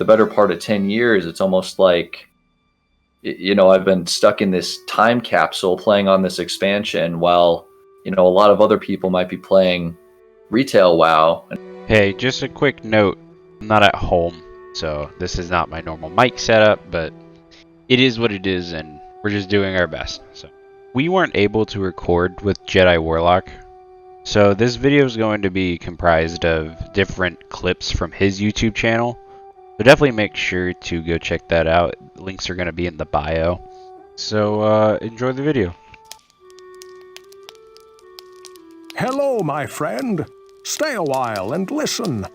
the better part of 10 years, it's almost like, I've been stuck in this time capsule playing on this expansion while, a lot of other people might be playing retail WoW. Hey, just a quick note, I'm not at home, so this is not my normal mic setup, but it is what it is, and we're just doing our best. So we weren't able to record with Jedi Warlock, so this video is going to be comprised of different clips from his YouTube channel. So definitely make sure to go check that out. Links are going to be in the bio. So enjoy the video. Hello, my friend. Stay a while and listen.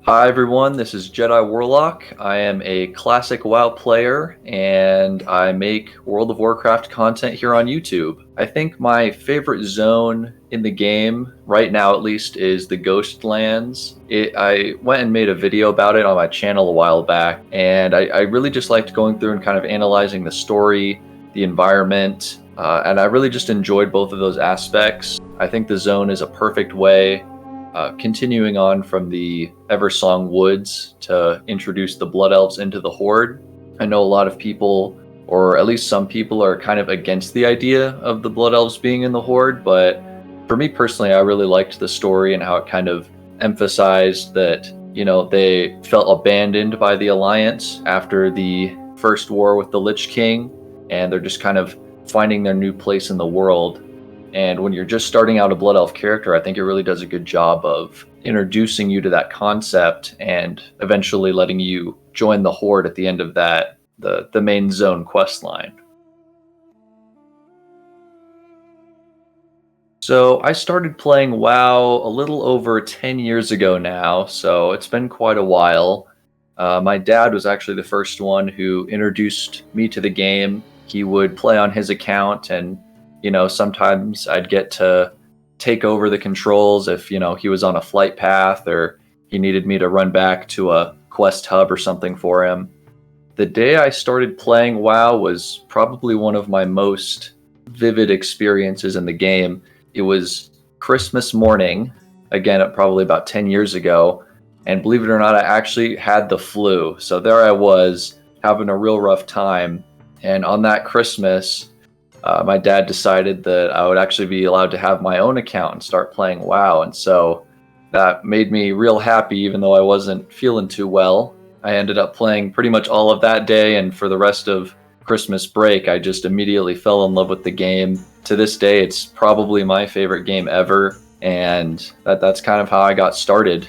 Hi everyone, this is Jedi Warlock. I am a classic WoW player and I make World of Warcraft content here on YouTube. I think my favorite zone in the game, right now at least, is the Ghostlands. I went and made a video about it on my channel a while back, and I really just liked going through and kind of analyzing the story, the environment, and I really just enjoyed both of those aspects. I think the zone is a perfect way, continuing on from the Eversong Woods, to introduce the Blood Elves into the Horde. I know a lot of people, or at least some people, are kind of against the idea of the Blood Elves being in the Horde, but for me personally, I really liked the story and how it kind of emphasized that, they felt abandoned by the Alliance after the first war with the Lich King, and they're just kind of finding their new place in the world. And when you're just starting out a Blood Elf character, I think it really does a good job of introducing you to that concept and eventually letting you join the Horde at the end of that, the main zone quest line. So I started playing WoW a little over 10 years ago now, so it's been quite a while. My dad was actually the first one who introduced me to the game. He would play on his account, and sometimes I'd get to take over the controls if, he was on a flight path or he needed me to run back to a quest hub or something for him. The day I started playing WoW was probably one of my most vivid experiences in the game. It was Christmas morning, again, probably about 10 years ago, and believe it or not, I actually had the flu. So there I was, having a real rough time, and on that Christmas, my dad decided that I would actually be allowed to have my own account and start playing WoW, and so that made me real happy, even though I wasn't feeling too well. I ended up playing pretty much all of that day, and for the rest of Christmas break, I just immediately fell in love with the game. To this day, it's probably my favorite game ever, and that's kind of how I got started.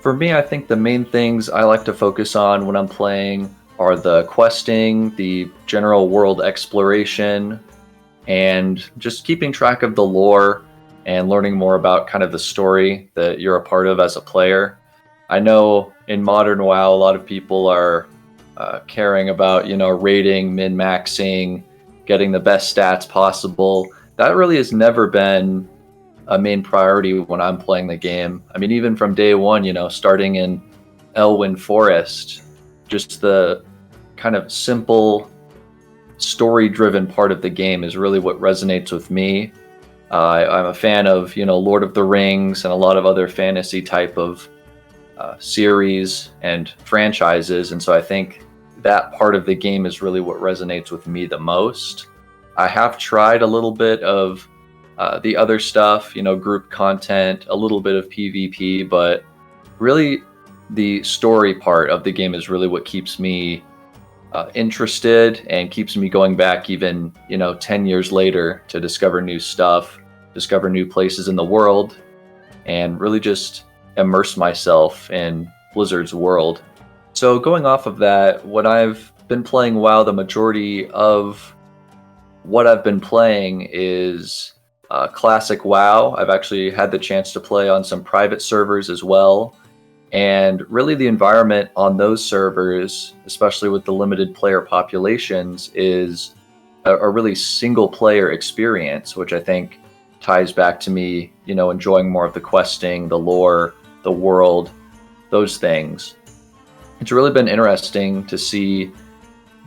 For me, I think the main things I like to focus on when I'm playing are the questing, the general world exploration, and just keeping track of the lore and learning more about kind of the story that you're a part of as a player. I know in modern WoW, a lot of people are caring about, rating, min-maxing, getting the best stats possible. That really has never been a main priority when I'm playing the game. I mean, even from day one, starting in Elwyn Forest, just the kind of simple story-driven part of the game is really what resonates with me. I'm a fan of, Lord of the Rings and a lot of other fantasy type of series and franchises, and so I think that part of the game is really what resonates with me the most. I have tried a little bit of the other stuff, group content, a little bit of PvP, but really the story part of the game is really what keeps me interested and keeps me going back even, 10 years later to discover new stuff, discover new places in the world, and really just immerse myself in Blizzard's world. So going off of that, when I've been playing WoW, the majority of what I've been playing is classic WoW. I've actually had the chance to play on some private servers as well. And really the environment on those servers, especially with the limited player populations, is a really single player experience, which I think ties back to me, enjoying more of the questing, the lore, the world, those things. It's really been interesting to see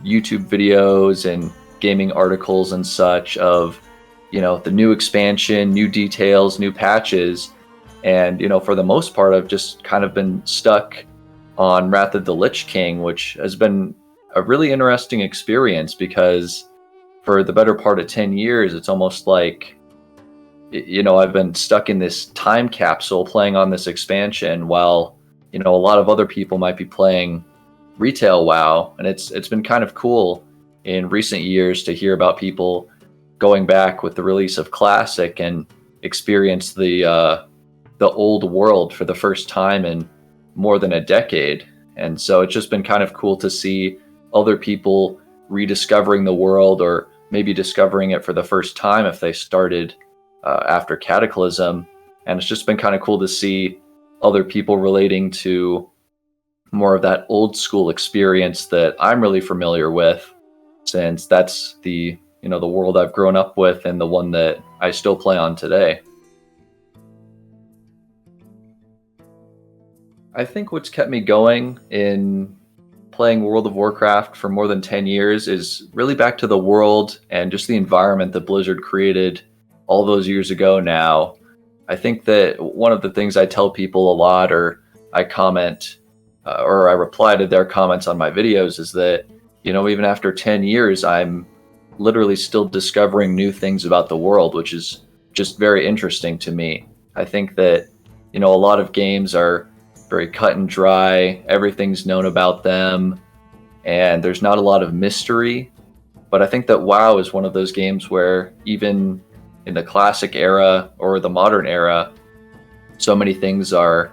YouTube videos and gaming articles and such of, the new expansion, new details, new patches, And, for the most part, I've just kind of been stuck on Wrath of the Lich King, which has been a really interesting experience because for the better part of 10 years, it's almost like, I've been stuck in this time capsule playing on this expansion while, a lot of other people might be playing retail WoW. And it's been kind of cool in recent years to hear about people going back with the release of Classic and experience the old world for the first time in more than a decade. And so it's just been kind of cool to see other people rediscovering the world, or maybe discovering it for the first time if they started after Cataclysm. And it's just been kind of cool to see other people relating to more of that old school experience that I'm really familiar with, since that's the the world I've grown up with and the one that I still play on today. I think what's kept me going in playing World of Warcraft for more than 10 years is really back to the world and just the environment that Blizzard created all those years ago now. I think that one of the things I tell people a lot, or I comment, or I reply to their comments on my videos, is that, even after 10 years, I'm literally still discovering new things about the world, which is just very interesting to me. I think that, a lot of games are very cut and dry. Everything's known about them, and there's not a lot of mystery. But I think that WoW is one of those games where even in the classic era or the modern era, so many things are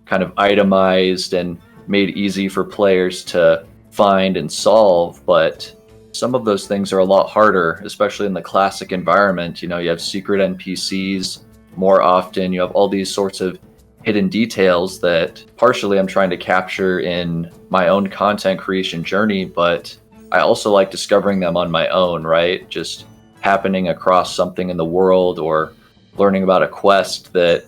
kind of itemized and made easy for players to find and solve. But some of those things are a lot harder, especially in the classic environment. You have secret NPCs more often. You have all these sorts of hidden details that partially I'm trying to capture in my own content creation journey, but I also like discovering them on my own, right? Just happening across something in the world, or learning about a quest that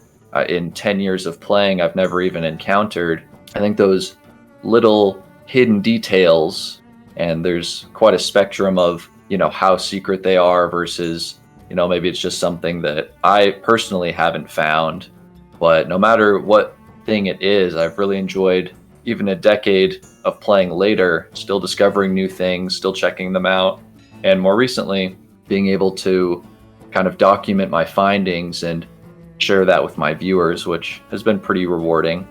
in 10 years of playing I've never even encountered. I think those little hidden details, and there's quite a spectrum of how secret they are versus maybe it's just something that I personally haven't found. But no matter what thing it is, I've really enjoyed, even a decade of playing later, still discovering new things, still checking them out, and more recently being able to kind of document my findings and share that with my viewers, which has been pretty rewarding.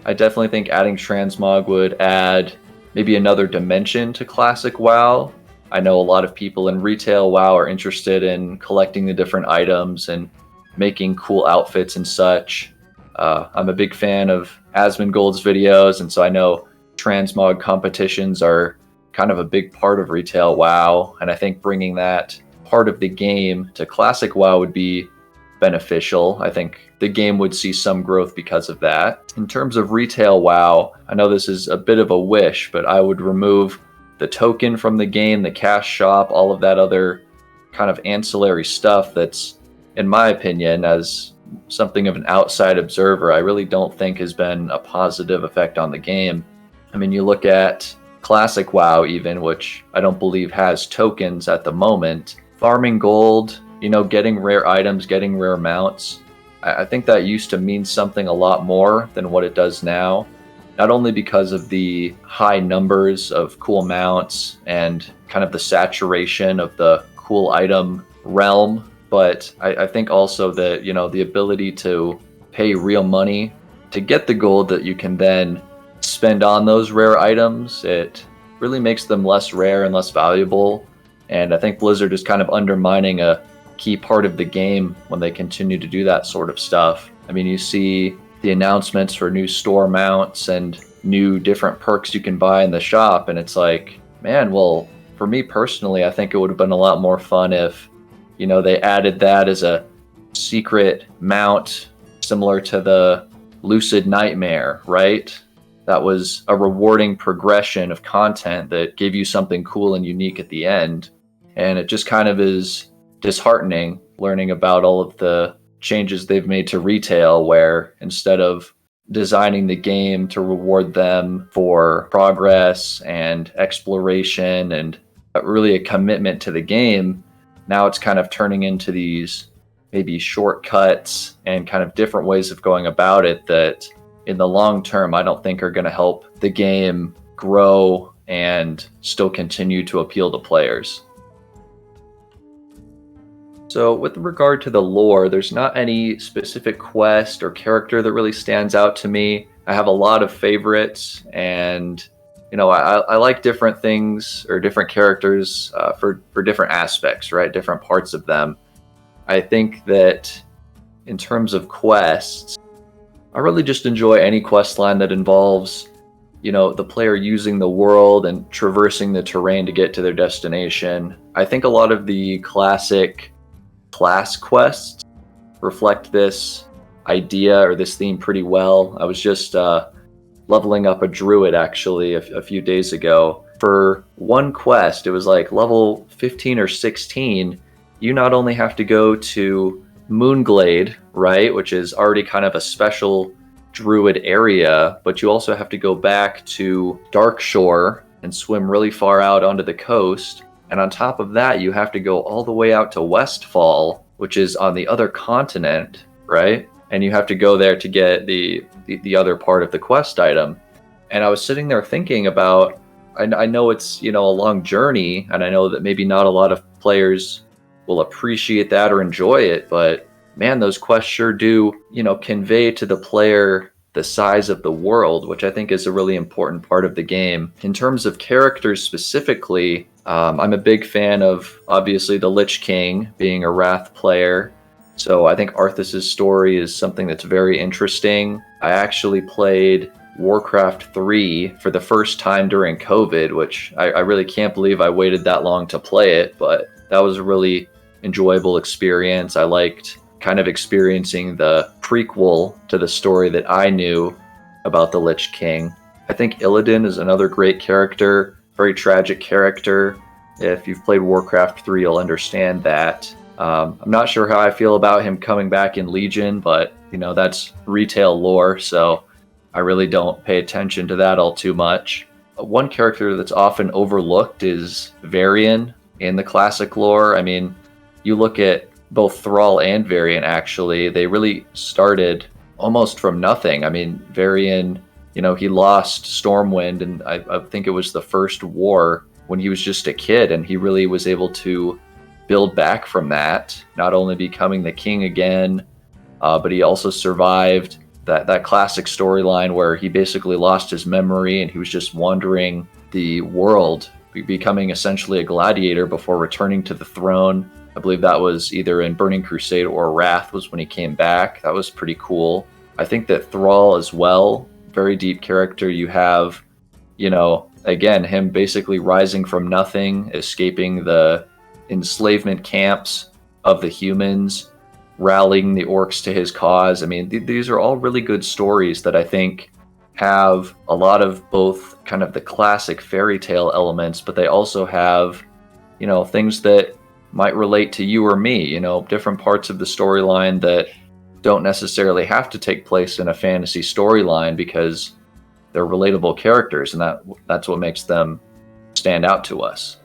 I definitely think adding transmog would add maybe another dimension to classic WoW. I know a lot of people in retail WoW are interested in collecting the different items and making cool outfits and such. I'm a big fan of Asmongold's videos, and so I know transmog competitions are kind of a big part of retail WoW, and I think bringing that part of the game to classic WoW would be beneficial. I think the game would see some growth because of that. In terms of retail WoW, I know this is a bit of a wish, but I would remove the token from the game, the cash shop, all of that other kind of ancillary stuff that's, in my opinion, as something of an outside observer, I really don't think has been a positive effect on the game. I mean, you look at classic WoW even, which I don't believe has tokens at the moment, farming gold, getting rare items, getting rare mounts. I think that used to mean something a lot more than what it does now. Not only because of the high numbers of cool mounts and kind of the saturation of the cool item realm, but I think also that, the ability to pay real money to get the gold that you can then spend on those rare items, it really makes them less rare and less valuable. And I think Blizzard is kind of undermining a key part of the game when they continue to do that sort of stuff. I mean, you see the announcements for new store mounts and new different perks you can buy in the shop, and it's like, man, well, for me personally, I think it would have been a lot more fun if, they added that as a secret mount similar to the Lucid Nightmare, right? That was a rewarding progression of content that gave you something cool and unique at the end. And it just kind of is disheartening learning about all of the changes they've made to retail, where instead of designing the game to reward them for progress and exploration and really a commitment to the game, now it's kind of turning into these maybe shortcuts and kind of different ways of going about it that in the long term I don't think are going to help the game grow and still continue to appeal to players. So with regard to the lore, there's not any specific quest or character that really stands out to me. I have a lot of favorites, and I like different things or different characters for different aspects, right? Different parts of them. I think that in terms of quests, I really just enjoy any quest line that involves, the player using the world and traversing the terrain to get to their destination. I think a lot of the classic class quests reflect this idea or this theme pretty well. I was just leveling up a druid actually a few days ago. For one quest, it was like level 15 or 16. You not only have to go to Moonglade, right, which is already kind of a special druid area, but you also have to go back to Darkshore and swim really far out onto the coast. And on top of that, you have to go all the way out to Westfall, which is on the other continent, right? And you have to go there to get the other part of the quest item. And I was sitting there thinking about, I know it's, a long journey, and I know that maybe not a lot of players will appreciate that or enjoy it, but man, those quests sure do, convey to the player the size of the world, which I think is a really important part of the game. In terms of characters specifically, I'm a big fan of, obviously, the Lich King being a Wrath player. So I think Arthas's story is something that's very interesting. I actually played Warcraft 3 for the first time during COVID, which I really can't believe I waited that long to play it, but that was a really enjoyable experience. I liked kind of experiencing the prequel to the story that I knew about the Lich King. I think Illidan is another great character, very tragic character. If you've played Warcraft 3, you'll understand that. I'm not sure how I feel about him coming back in Legion, but that's retail lore, so I really don't pay attention to that all too much. One character that's often overlooked is Varian in the classic lore. I mean, you look at both Thrall and Varian, actually, they really started almost from nothing. I mean, Varian, he lost Stormwind, and I think it was the first war when he was just a kid, and he really was able to build back from that, not only becoming the king again, but he also survived that classic storyline where he basically lost his memory and he was just wandering the world, becoming essentially a gladiator before returning to the throne. I believe that was either in Burning Crusade or Wrath was when he came back. That was pretty cool. I think that Thrall as well, very deep character. You have, again, him basically rising from nothing, escaping the enslavement camps of the humans, rallying the orcs to his cause. I mean, these are all really good stories that I think have a lot of both kind of the classic fairy tale elements, but they also have, things that might relate to you or me, different parts of the storyline that don't necessarily have to take place in a fantasy storyline because they're relatable characters, and that's what makes them stand out to us.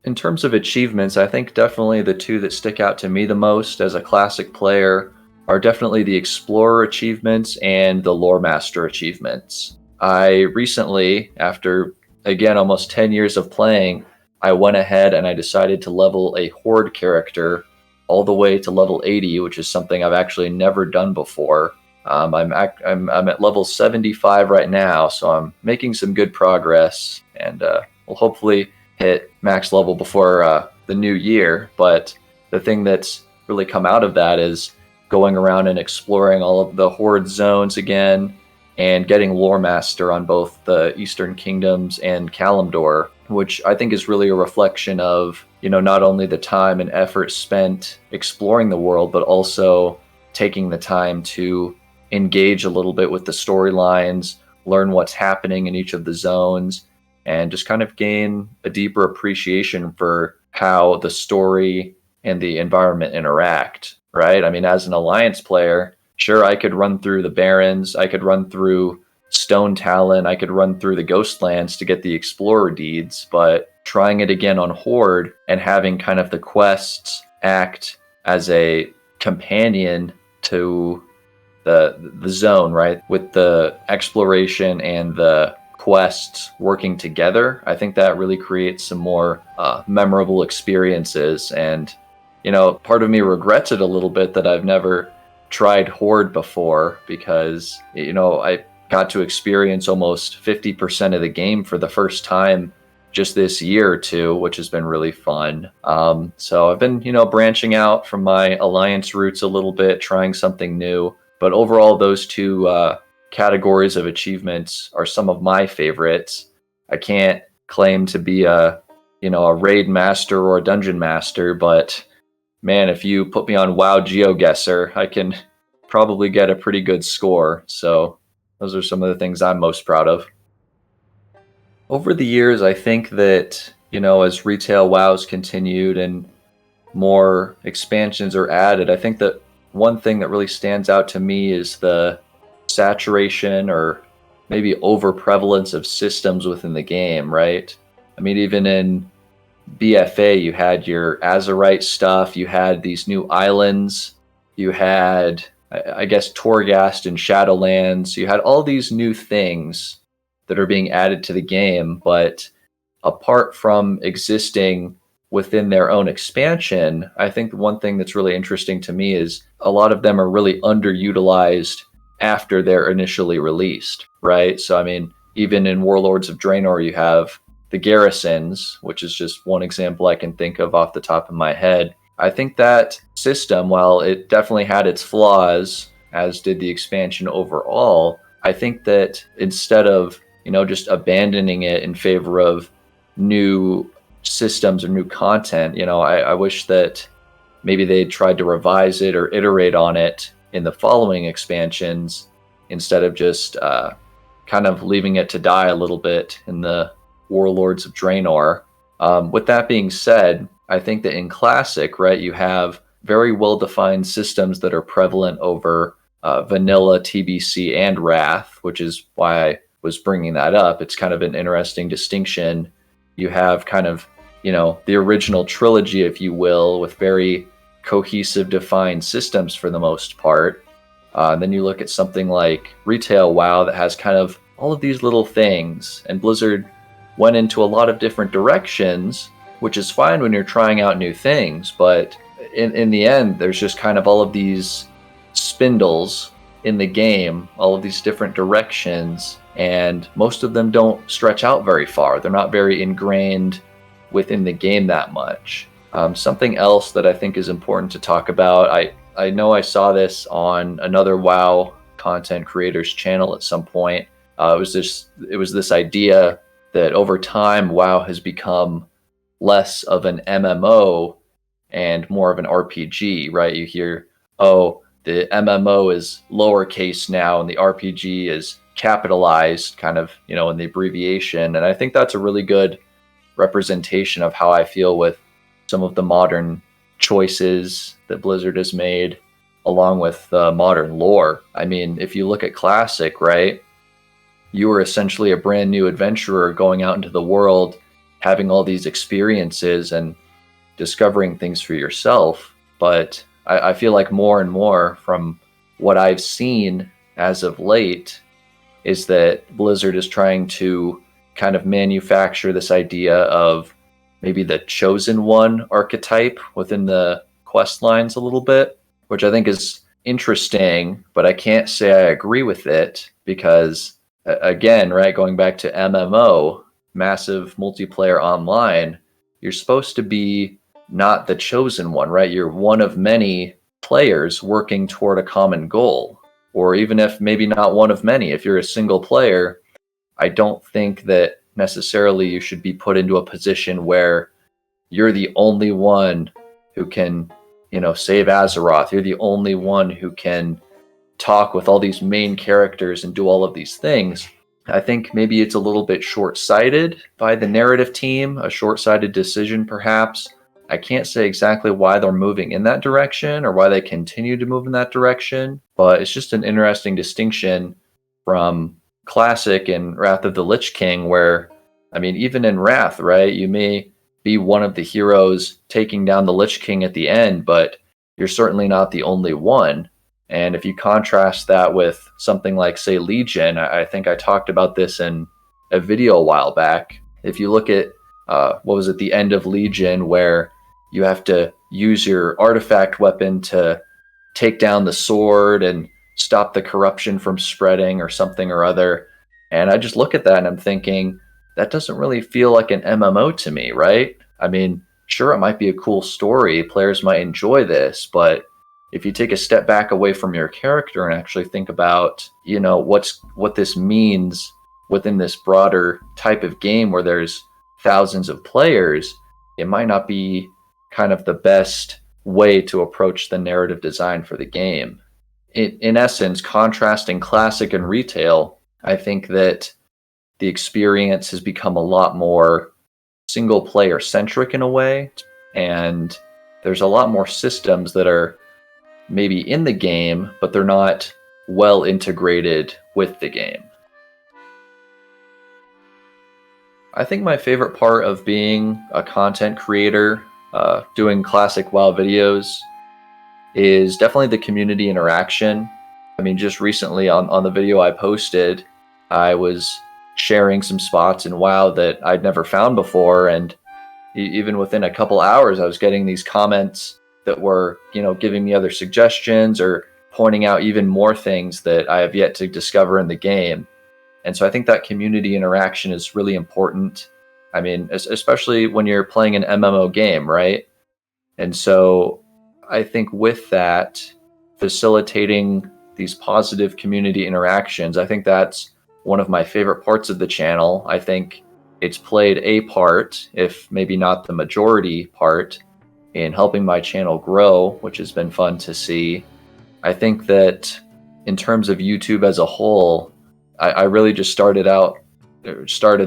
In terms of achievements, I think definitely the two that stick out to me the most as a classic player are definitely the Explorer achievements and the Lore Master achievements. I recently, after again almost 10 years of playing, I went ahead and I decided to level a Horde character all the way to level 80, which is something I've actually never done before. I'm at level 75 right now, so I'm making some good progress, and we'll hopefully hit max level before the new year. But the thing that's really come out of that is going around and exploring all of the Horde zones again and getting Lore Master on both the Eastern Kingdoms and Kalimdor, which I think is really a reflection of, not only the time and effort spent exploring the world, but also taking the time to engage a little bit with the storylines, learn what's happening in each of the zones, and just kind of gain a deeper appreciation for how the story and the environment interact, right? I mean, as an Alliance player, sure, I could run through the Barrens, I could run through Stone Talon, I could run through the Ghostlands to get the Explorer deeds, but trying it again on Horde and having kind of the quests act as a companion to the zone, right? With the exploration and the quests working together, I think that really creates some more memorable experiences. And, part of me regrets it a little bit that I've never tried Horde before, because, I got to experience almost 50% of the game for the first time just this year or two, which has been really fun. So I've been, branching out from my Alliance roots a little bit, trying something new. But overall, those two categories of achievements are some of my favorites. I can't claim to be a raid master or a dungeon master, but man, if you put me on WoW GeoGuessr, I can probably get a pretty good score. So those are some of the things I'm most proud of. Over the years, I think that, as retail WoWs continued and more expansions are added, I think that one thing that really stands out to me is the saturation or maybe overprevalence of systems within the game, right? I mean, even in BFA, you had your Azerite stuff, you had these new islands, you had, I guess, Torghast and Shadowlands, you had all these new things that are being added to the game, but apart from existing within their own expansion, I think the one thing that's really interesting to me is a lot of them are really underutilized after they're initially released, right? So, I mean, even in Warlords of Draenor, you have the garrisons, which is just one example I can think of off the top of my head. I think that system, while it definitely had its flaws, as did the expansion overall, I think that instead of, just abandoning it in favor of new systems or new content, I wish that maybe they tried to revise it or iterate on it in the following expansions instead of just kind of leaving it to die a little bit in the Warlords of Draenor. With that being said, I think that in Classic, right, you have very well-defined systems that are prevalent over vanilla, TBC, and Wrath, which is why I was bringing that up. It's kind of an interesting distinction. You have kind of, the original trilogy, if you will, with very cohesive, defined systems for the most part. Then you look at something like Retail WoW that has kind of all of these little things, and Blizzard went into a lot of different directions, which is fine when you're trying out new things, but in the end, there's just kind of all of these spindles in the game, all of these different directions, and most of them don't stretch out very far. They're not very ingrained within the game that much. Something else that I think is important to talk about, I know I saw this on another WoW content creator's channel at some point. It was this idea that over time WoW has become less of an MMO and more of an RPG, right? You hear, oh, the MMO is lowercase now and the RPG is capitalized, kind of, in the abbreviation. And I think that's a really good representation of how I feel with some of the modern choices that Blizzard has made, along with modern lore. I mean, if you look at Classic, right, you were essentially a brand new adventurer going out into the world, having all these experiences and discovering things for yourself. But I feel like more and more from what I've seen as of late is that Blizzard is trying to kind of manufacture this idea of maybe the chosen one archetype within the quest lines a little bit, which I think is interesting, but I can't say I agree with it because, again, right, going back to MMO, massive multiplayer online, you're supposed to be not the chosen one, right? You're one of many players working toward a common goal. Or even if maybe not one of many, if you're a single player, I don't think that necessarily you should be put into a position where you're the only one who can, save Azeroth. You're the only one who can talk with all these main characters and do all of these things. I think maybe it's a little bit short-sighted by the narrative team, a short-sighted decision perhaps. I can't say exactly why they're moving in that direction or why they continue to move in that direction, but it's just an interesting distinction from Classic and Wrath of the Lich King, where I mean, even in Wrath, right? You may be one of the heroes taking down the Lich King at the end, but you're certainly not the only one. And if you contrast that with something like, say, Legion, I think I talked about this in a video a while back. If you look at, what was it, the end of Legion, where you have to use your artifact weapon to take down the sword and stop the corruption from spreading or something or other. And I just look at that and I'm thinking, that doesn't really feel like an MMO to me, right? I mean, sure, it might be a cool story. Players might enjoy this, but if you take a step back away from your character and actually think about, what this means within this broader type of game where there's thousands of players, it might not be kind of the best way to approach the narrative design for the game. In essence, contrasting classic and retail, I think that the experience has become a lot more single player centric in a way, and there's a lot more systems that are maybe in the game, but they're not well integrated with the game. I think my favorite part of being a content creator, doing classic WoW videos, is definitely the community interaction. I mean, just recently on the video I posted, I was sharing some spots in WoW that I'd never found before, and even within a couple hours, I was getting these comments that were, giving me other suggestions or pointing out even more things that I have yet to discover in the game. And so I think that community interaction is really important. I mean, especially when you're playing an MMO game, right? And so I think with that, facilitating these positive community interactions, I think that's one of my favorite parts of the channel. I think it's played a part, if maybe not the majority part, in helping my channel grow, which has been fun to see. I think that in terms of YouTube as a whole, I really just started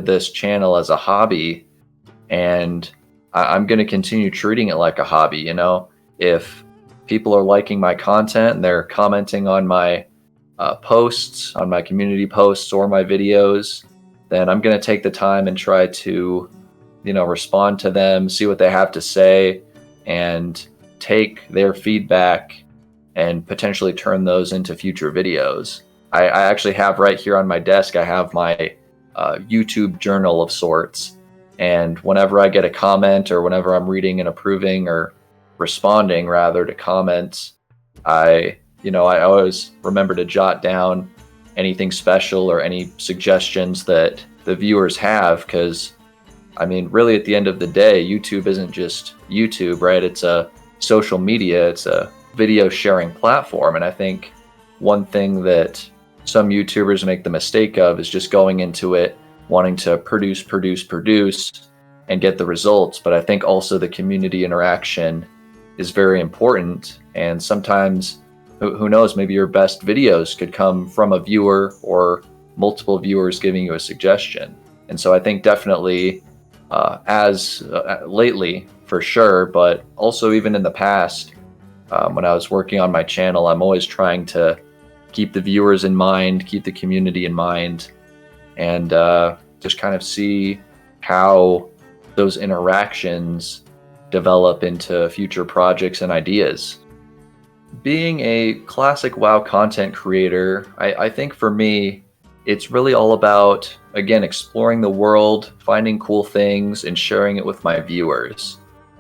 this channel as a hobby, and I'm going to continue treating it like a hobby. If people are liking my content and they're commenting on my posts, on my community posts or my videos, then I'm going to take the time and try to, respond to them, see what they have to say, and take their feedback and potentially turn those into future videos. I actually have right here on my desk, I have my YouTube journal of sorts. And whenever I get a comment or whenever I'm reading and approving or responding rather to comments, I always remember to jot down anything special or any suggestions that the viewers have, because I mean, really at the end of the day, YouTube isn't just YouTube, right? It's a social media, it's a video sharing platform. And I think one thing that some YouTubers make the mistake of is just going into it wanting to produce and get the results. But I think also the community interaction is very important. And sometimes, who knows, maybe your best videos could come from a viewer or multiple viewers giving you a suggestion. And so I think definitely lately for sure, but also even in the past, when I was working on my channel, I'm always trying to keep the viewers in mind, keep the community in mind, and just kind of see how those interactions develop into future projects and ideas. Being a classic WoW content creator, I think for me, it's really all about, again, exploring the world, finding cool things, and sharing it with my viewers.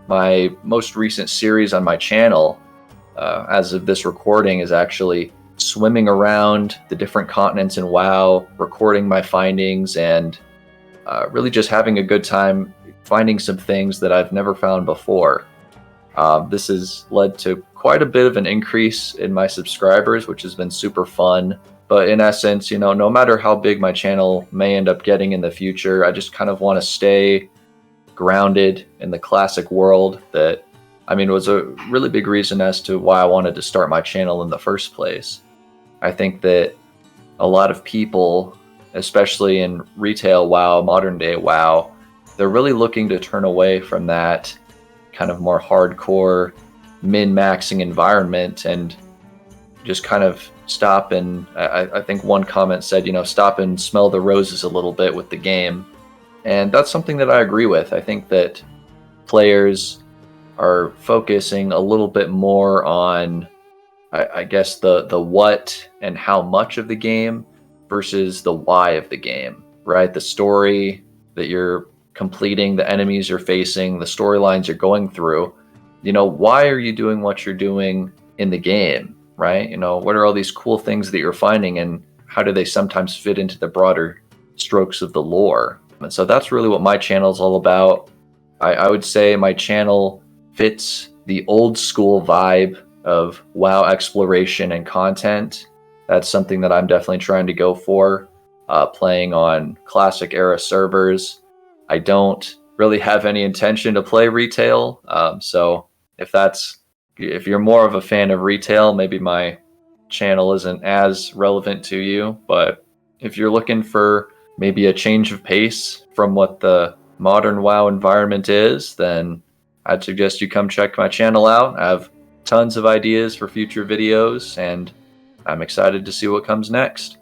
My most recent series on my channel, as of this recording, is actually swimming around the different continents in WoW, recording my findings, and really just having a good time finding some things that I've never found before. This has led to quite a bit of an increase in my subscribers, which has been super fun. But in essence, no matter how big my channel may end up getting in the future, I just kind of want to stay grounded in the classic world that, was a really big reason as to why I wanted to start my channel in the first place. I think that a lot of people, especially in retail WoW, modern day WoW, they're really looking to turn away from that kind of more hardcore min-maxing environment and just kind of stop and, I think one comment said, stop and smell the roses a little bit with the game. And that's something that I agree with. I think that players are focusing a little bit more on, I guess, the what and how much of the game versus the why of the game, right? The story that you're completing, the enemies you're facing, the storylines you're going through. Why are you doing what you're doing in the game, right? What are all these cool things that you're finding, and how do they sometimes fit into the broader strokes of the lore? And so that's really what my channel is all about. I would say my channel fits the old school vibe of WoW exploration and content. That's something that I'm definitely trying to go for, playing on classic era servers. I don't really have any intention to play retail, so if you're more of a fan of retail, maybe my channel isn't as relevant to you. But if you're looking for maybe a change of pace from what the modern WoW environment is, then I'd suggest you come check my channel out. I have tons of ideas for future videos, and I'm excited to see what comes next.